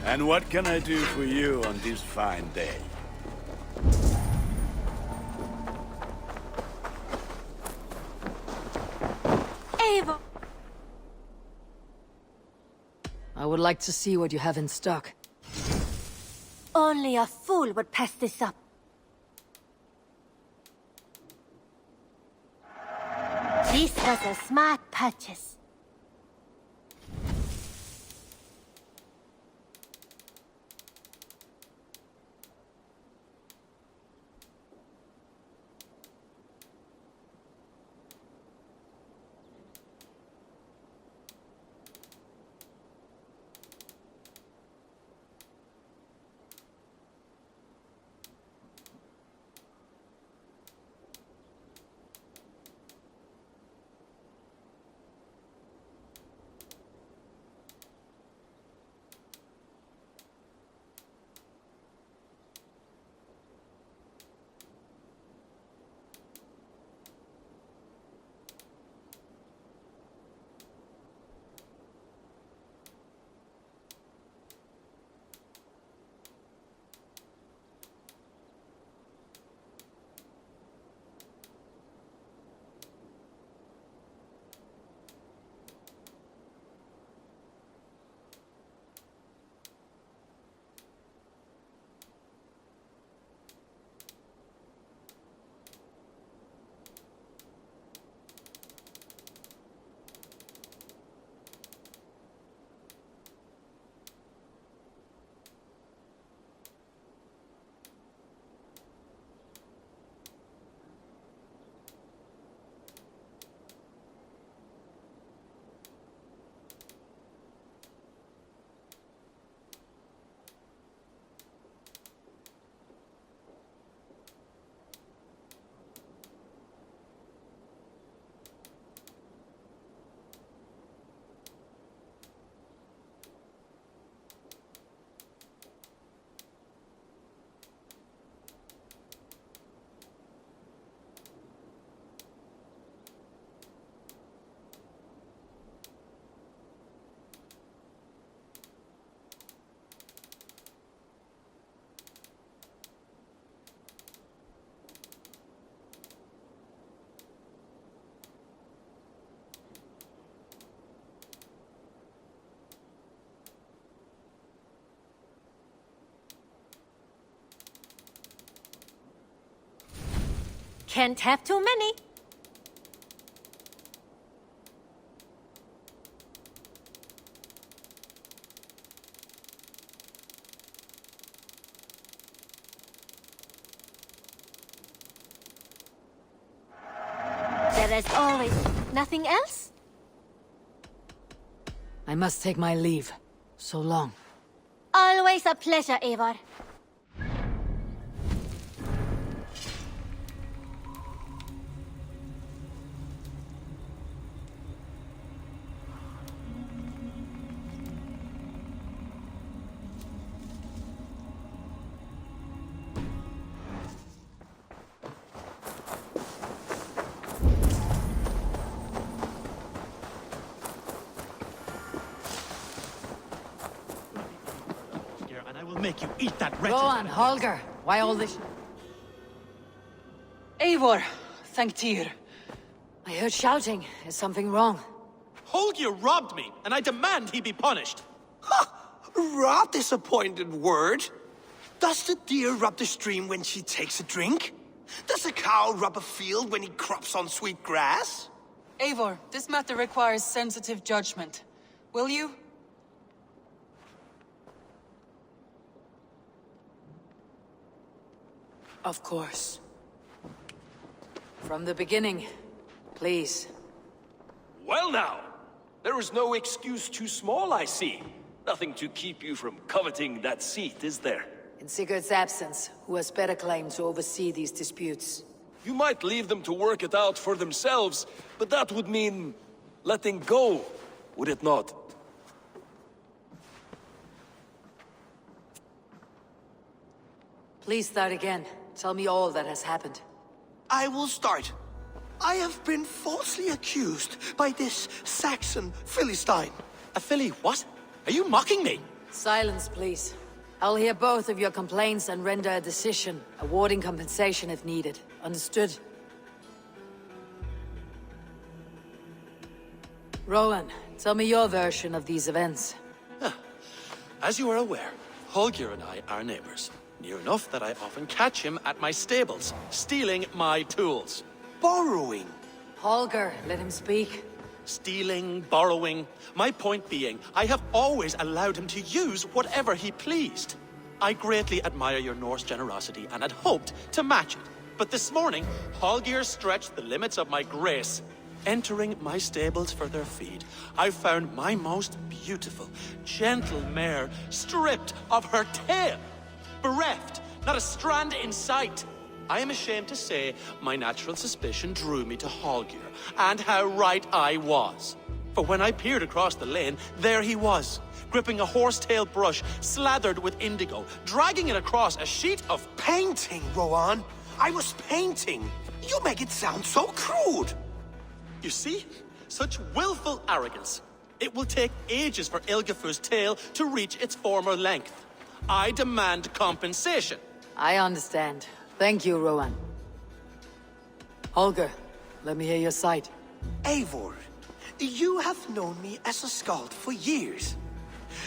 And what can I do for you on this fine day? Eivor! I would like to see what you have in stock. Only a fool would pass this up. This was a smart purchase. Can't have too many. There is always nothing else? I must take my leave. So long. Always a pleasure, Eivor. Make you eat that Go on, Holger. Why all this? Eivor, thank Tyr. I heard shouting. Is something wrong? Holger robbed me, and I demand he be punished. Robbed is a pointed word. Does the deer rub the stream when she takes a drink? Does a cow rub a field when he crops on sweet grass? Eivor, this matter requires sensitive judgment. Will you? Of course. From the beginning, please. Well now, there is no excuse too small, I see. Nothing to keep you from coveting that seat, is there? In Sigurd's absence, who has better claim to oversee these disputes? You might leave them to work it out for themselves, but that would mean letting go, would it not? Please start again. Tell me all that has happened. I will start. I have been falsely accused by this Saxon Philistine. A Philly what? Are you mocking me? Silence, please. I'll hear both of your complaints and render a decision, awarding compensation if needed. Understood? Rowan, tell me your version of these events. As you are aware, Holger and I are neighbors. Near enough that I often catch him at my stables, stealing my tools. Borrowing. Holger, let him speak. Stealing, borrowing. My point being, I have always allowed him to use whatever he pleased. I greatly admire your Norse generosity and had hoped to match it. But this morning, Holger stretched the limits of my grace. Entering my stables for their feed, I found my most beautiful, gentle mare stripped of her tail. Bereft, not a strand in sight. I am ashamed to say my natural suspicion drew me to Holger, and how right I was. For when I peered across the lane, there he was, gripping a horsetail brush slathered with indigo, dragging it across a sheet of... Painting, Rowan. I was painting. You make it sound so crude. You see? Such willful arrogance. It will take ages for Ilgafur's tail to reach its former length. I demand compensation. I understand. Thank you, Rowan. Holger, let me hear your side. Eivor, you have known me as a skald for years.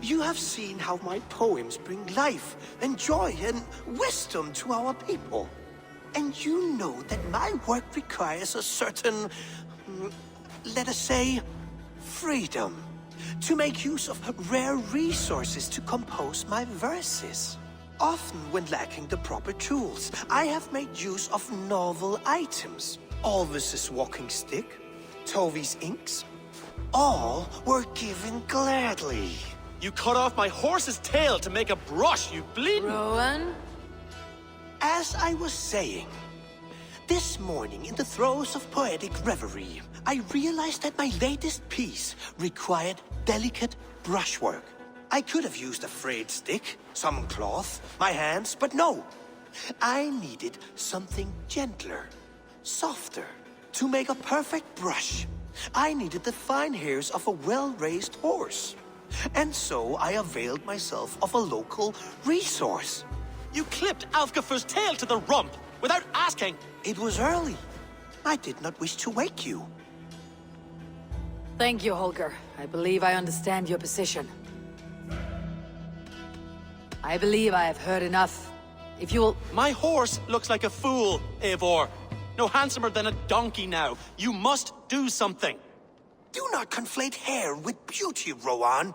You have seen how my poems bring life and joy and wisdom to our people. And you know that my work requires a certain, let us say, freedom to make use of rare resources to compose my verses. Often when lacking the proper tools, I have made use of novel items. Alvis's walking stick, Tovi's inks, all were given gladly. You cut off my horse's tail to make a brush, you bleeding... Rowan? As I was saying, this morning in the throes of poetic reverie, I realized that my latest piece required delicate brushwork. I could have used a frayed stick, some cloth, my hands, but no. I needed something gentler, softer. To make a perfect brush, I needed the fine hairs of a well-raised horse. And so I availed myself of a local resource. You clipped Alfgafur's tail to the rump, without asking. It was early. I did not wish to wake you. Thank you, Holger. I believe I understand your position. I believe I have heard enough. If you'll... My horse looks like a fool, Eivor. No handsomer than a donkey now. You must do something. Do not conflate hair with beauty, Rowan.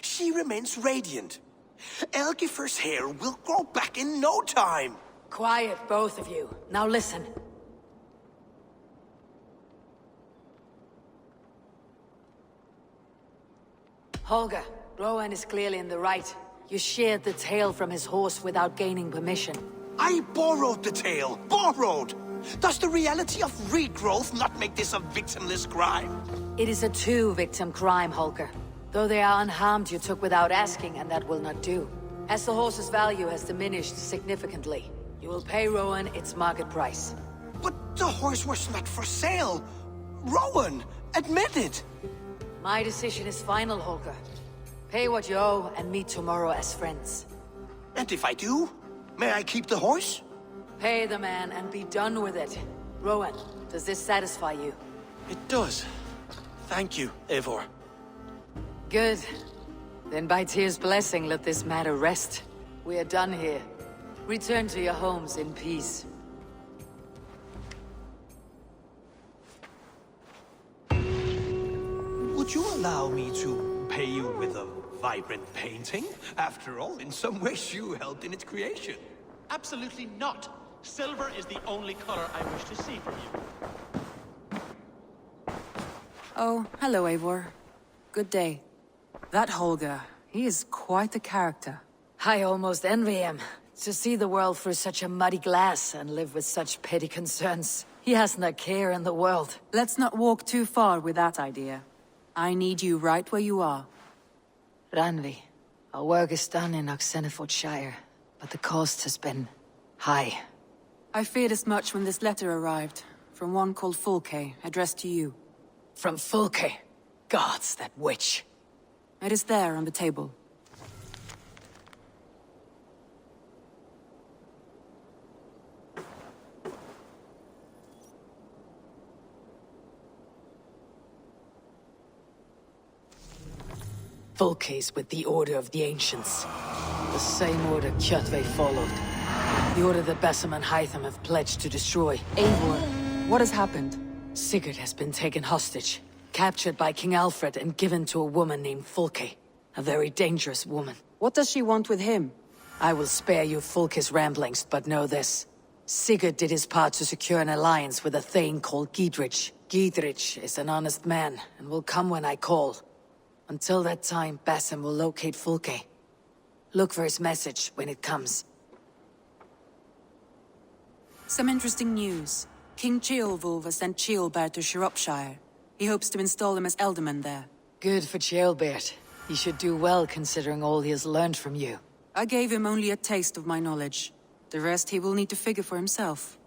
She remains radiant. Elgifer's hair will grow back in no time. Quiet, both of you. Now listen. Holger, Rowan is clearly in the right. You sheared the tail from his horse without gaining permission. I borrowed the tail. Borrowed! Does the reality of regrowth not make this a victimless crime? It is a two-victim crime, Holger. Though they are unharmed, you took without asking, and that will not do. As the horse's value has diminished significantly, you will pay Rowan its market price. But the horse was not for sale. Rowan, admit it. My decision is final, Holger. Pay what you owe and meet tomorrow as friends. And if I do, may I keep the horse? Pay the man and be done with it. Rowan, does this satisfy you? It does. Thank you, Eivor. Good. Then by Tyr's blessing, let this matter rest. We are done here. Return to your homes in peace. Would you allow me to pay you with a vibrant painting? After all, in some ways you helped in its creation. Absolutely not. Silver is the only color I wish to see from you. Oh, hello, Eivor. Good day. That Holger, he is quite the character. I almost envy him. To see the world through such a muddy glass and live with such petty concerns. He hasn't a care in the world. Let's not walk too far with that idea. I need you right where you are. Randvi, our work is done in Oxenefordscire, but the cost has been high. I feared as much when this letter arrived, from one called Fulke, addressed to you. From Fulke? Gods, that witch. It is there on the table. Fulke's with the Order of the Ancients. The same order Kjotve followed. The order that Basim and Hytham have pledged to destroy. Eivor, what has happened? Sigurd has been taken hostage, captured by King Alfred and given to a woman named Fulke. A very dangerous woman. What does she want with him? I will spare you Fulke's ramblings, but know this. Sigurd did his part to secure an alliance with a thane called Gidrich. Gidrich is an honest man, and will come when I call. Until that time, Basim will locate Fulke. Look for his message when it comes. Some interesting news. King Ceolwulf has sent Ceolbert to Shropshire. He hopes to install him as Elderman there. Good for Ceolbert. He should do well considering all he has learned from you. I gave him only a taste of my knowledge. The rest he will need to figure for himself.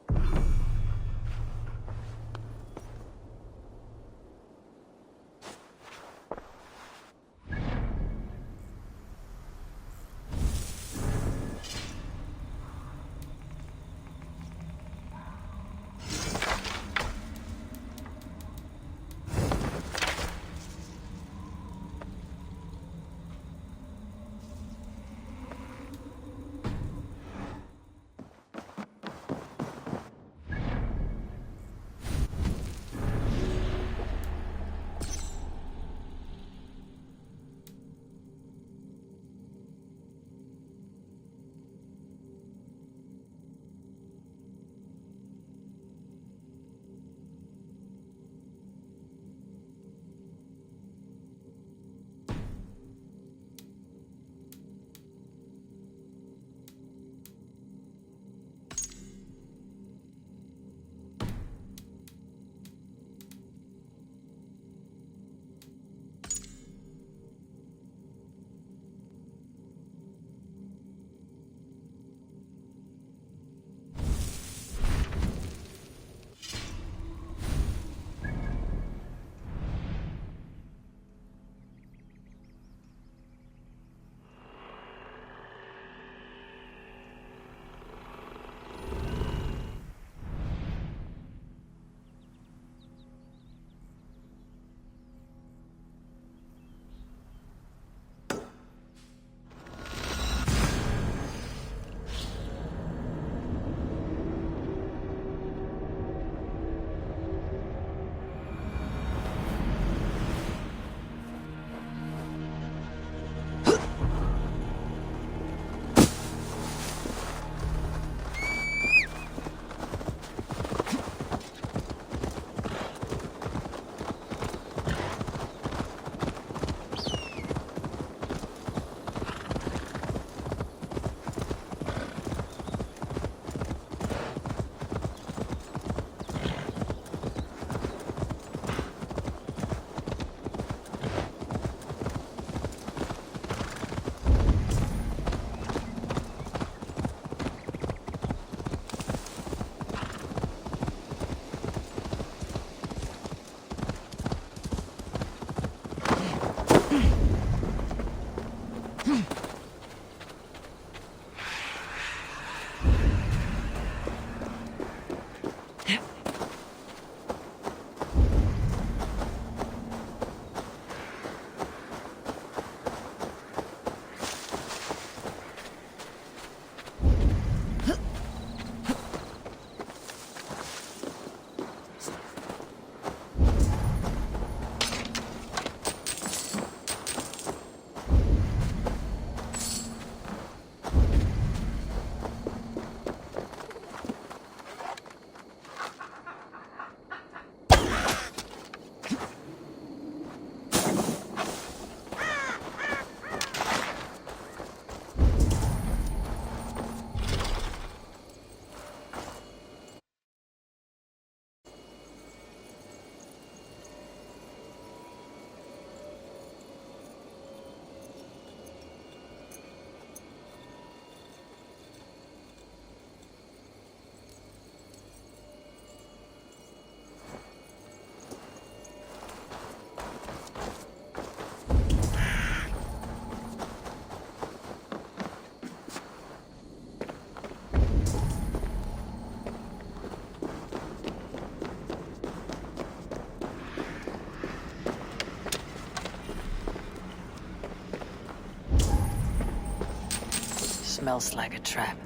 Smells like a trap.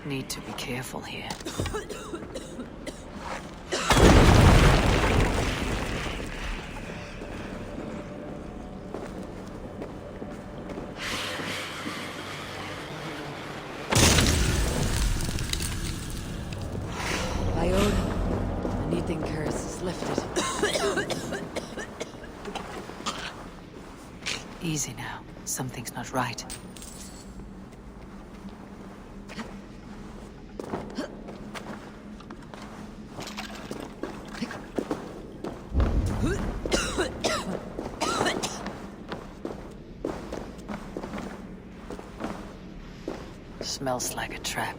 Need to be careful here. The knitting curse is lifted. Easy now. Something's not right. Smells like a trap.